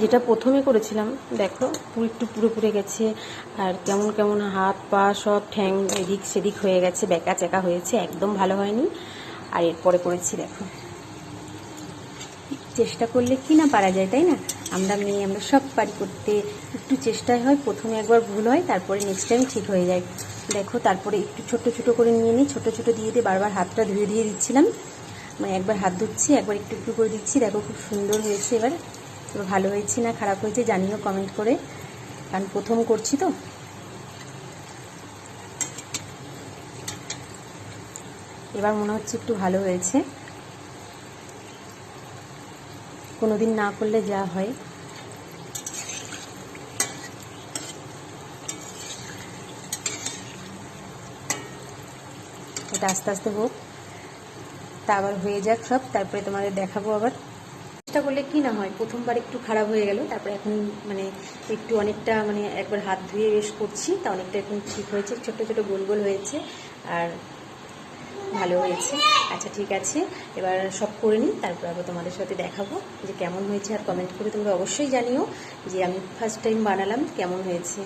যেটা প্রথমে করেছিলাম দেখো একটু পুরো পুড়ে গেছে, আর কেমন কেমন হাত পা সব ঠ্যাং এদিক সেদিক হয়ে গেছে, বেঁকা চেকা হয়েছে, একদম ভালো হয়নি। আর এরপরে করেছি দেখো, চেষ্টা করলে কি না পারা যায়, তাই না? আমরা মেয়ে, আমরা সব পারি করতে, একটু চেষ্টায় হয়, প্রথমে একবার ভুল হয়, তারপরে নেক্সট টাইম ঠিক হয়ে যায়। দেখো তারপরে একটু ছোট ছোট করে নিয়ে নিই, ছোট ছোট দিয়ে দিয়ে বারবার হাতটা ধুয়ে ধুয়ে দিচ্ছিলাম, মানে একবার হাত ধুচ্ছি, একবার একটু একটু করে দিচ্ছি। দেখো খুব সুন্দর হয়েছে। এবার ভালো হয়েছে না খারাপ হয়েছে জানিও কমেন্ট করে, কারণ প্রথম করছি তো। এবার মনে হচ্ছে একটু ভালো হয়েছে, কোনোদিন না করলে যা হয়। এটা আস্তে আস্তে হোক, তা আবার হয়ে যাক সব, তারপরে তোমাদের দেখাবো আবার। চেষ্টা করলে কি না হয়, প্রথমবার একটু খারাপ হয়ে গেল, তারপরে এখন মানে একটু অনেকটা, মানে একবার হাত ধুয়ে বেশ করছি, তা অনেকটা এখন ঠিক হয়েছে, ছোট ছোট গোল গোল হয়েছে আর ভালো হয়েছে। আচ্ছা ঠিক আছে, এবার সব করে নিই, তারপর আবার তোমাদের সাথে দেখাবো যে কেমন হয়েছে। আর কমেন্ট করে তোমরা অবশ্যই জানিও যে আমি ফার্স্ট টাইম বানালাম কেমন হয়েছে।